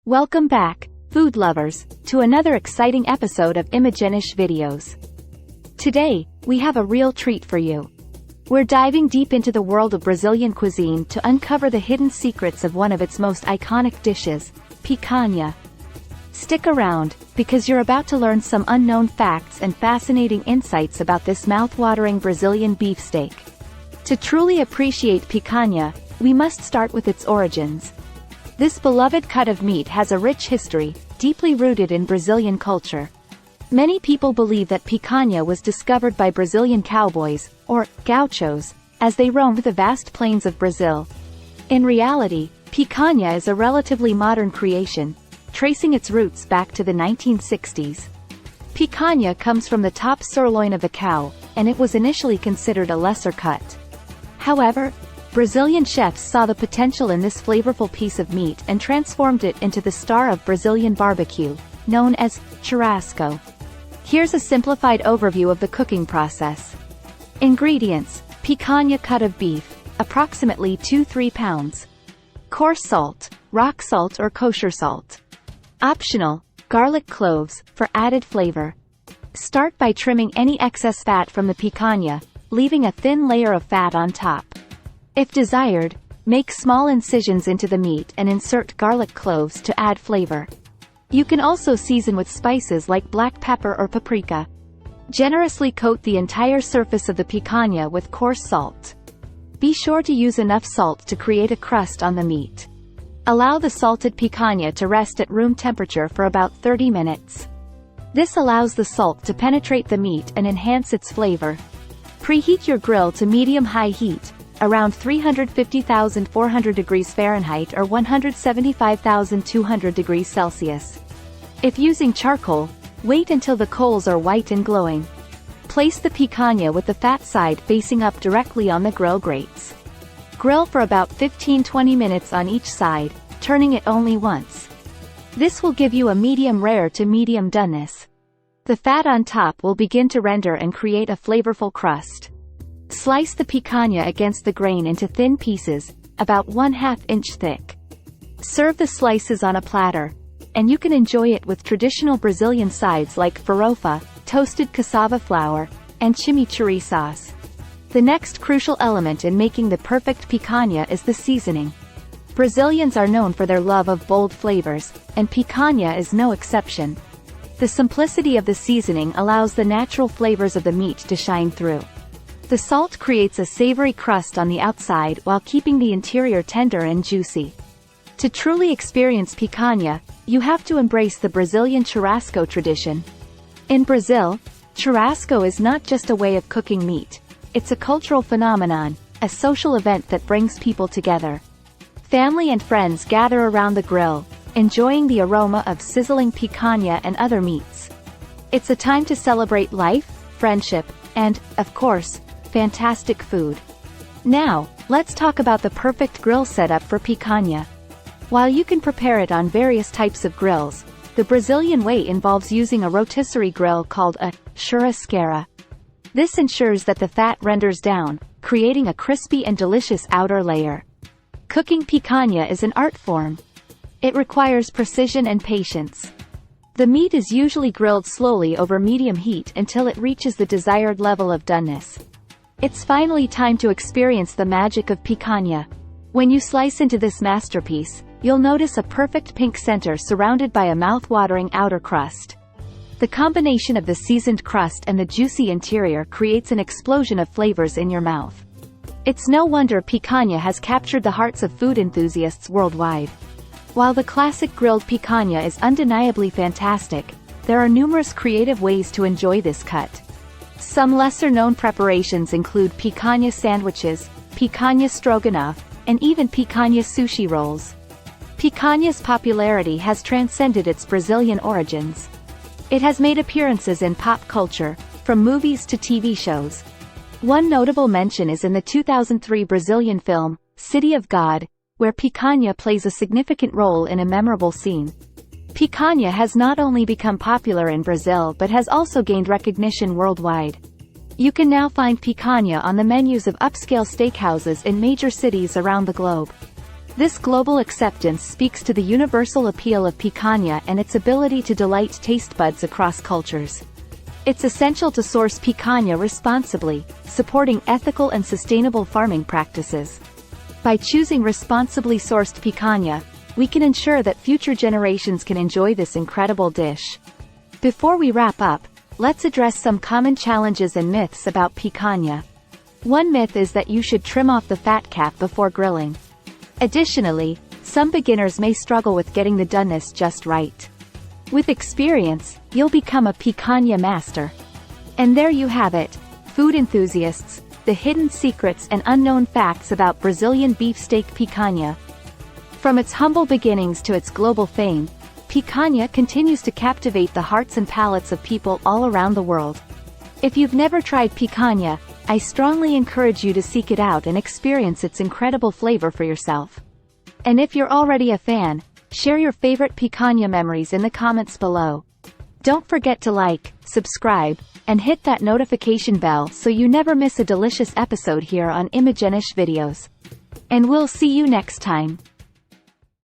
Welcome back, food lovers, to another exciting episode of Imagenish videos. Today, we have a real treat for you. We're diving deep into the world of Brazilian cuisine to uncover the hidden secrets of one of its most iconic dishes, picanha. Stick around, because you're about to learn some unknown facts and fascinating insights about this mouth-watering Brazilian beefsteak. To truly appreciate picanha, we must start with its origins. This beloved cut of meat has a rich history, deeply rooted in Brazilian culture. Many people believe that picanha was discovered by Brazilian cowboys, or gauchos, as they roamed the vast plains of Brazil. In reality, picanha is a relatively modern creation, tracing its roots back to the 1960s. Picanha comes from the top sirloin of a cow, and it was initially considered a lesser cut. However, Brazilian chefs saw the potential in this flavorful piece of meat and transformed it into the star of Brazilian barbecue, known as churrasco. Here's a simplified overview of the cooking process. Ingredients: picanha cut of beef, approximately 2-3 pounds. Coarse salt, rock salt or kosher salt. Optional, garlic cloves, for added flavor. Start by trimming any excess fat from the picanha, leaving a thin layer of fat on top. If desired, make small incisions into the meat and insert garlic cloves to add flavor. You can also season with spices like black pepper or paprika. Generously coat the entire surface of the picanha with coarse salt. Be sure to use enough salt to create a crust on the meat. Allow the salted picanha to rest at room temperature for about 30 minutes. This allows the salt to penetrate the meat and enhance its flavor. Preheat your grill to medium-high heat, around 350,400 degrees Fahrenheit or 175,200 degrees Celsius. If using charcoal, wait until the coals are white and glowing. Place the picanha with the fat side facing up directly on the grill grates. Grill for about 15-20 minutes on each side, turning it only once. This will give you a medium rare to medium doneness. The fat on top will begin to render and create a flavorful crust. Slice the picanha against the grain into thin pieces, about 1/2 inch thick. Serve the slices on a platter, and you can enjoy it with traditional Brazilian sides like farofa, toasted cassava flour, and chimichurri sauce. The next crucial element in making the perfect picanha is the seasoning. Brazilians are known for their love of bold flavors, and picanha is no exception. The simplicity of the seasoning allows the natural flavors of the meat to shine through. The salt creates a savory crust on the outside while keeping the interior tender and juicy. To truly experience picanha, you have to embrace the Brazilian churrasco tradition. In Brazil, churrasco is not just a way of cooking meat. It's a cultural phenomenon, a social event that brings people together. Family and friends gather around the grill, enjoying the aroma of sizzling picanha and other meats. It's a time to celebrate life, friendship, and, of course, fantastic food. Now, let's talk about the perfect grill setup for picanha. While you can prepare it on various types of grills, the Brazilian way involves using a rotisserie grill called a churrasqueira. This ensures that the fat renders down, creating a crispy and delicious outer layer. Cooking picanha is an art form. It requires precision and patience. The meat is usually grilled slowly over medium heat until it reaches the desired level of doneness. It's finally time to experience the magic of picanha. When you slice into this masterpiece, you'll notice a perfect pink center surrounded by a mouth-watering outer crust. The combination of the seasoned crust and the juicy interior creates an explosion of flavors in your mouth. It's no wonder picanha has captured the hearts of food enthusiasts worldwide. While the classic grilled picanha is undeniably fantastic, there are numerous creative ways to enjoy this cut. Some lesser-known preparations include picanha sandwiches, picanha stroganoff, and even picanha sushi rolls. Picanha's popularity has transcended its Brazilian origins. It has made appearances in pop culture, from movies to TV shows. One notable mention is in the 2003 Brazilian film, City of God, where picanha plays a significant role in a memorable scene. Picanha has not only become popular in Brazil but has also gained recognition worldwide. You can now find picanha on the menus of upscale steakhouses in major cities around the globe. This global acceptance speaks to the universal appeal of picanha and its ability to delight taste buds across cultures. It's essential to source picanha responsibly, supporting ethical and sustainable farming practices. By choosing responsibly sourced picanha, we can ensure that future generations can enjoy this incredible dish. Before we wrap up, let's address some common challenges and myths about picanha. One myth is that you should trim off the fat cap before grilling. Additionally, some beginners may struggle with getting the doneness just right. With experience, you'll become a picanha master. And there you have it, food enthusiasts, the hidden secrets and unknown facts about Brazilian beefsteak picanha. From its humble beginnings to its global fame, picanha continues to captivate the hearts and palates of people all around the world. If you've never tried picanha, I strongly encourage you to seek it out and experience its incredible flavor for yourself. And if you're already a fan, share your favorite picanha memories in the comments below. Don't forget to like, subscribe, and hit that notification bell so you never miss a delicious episode here on Imagenish Videos. And we'll see you next time.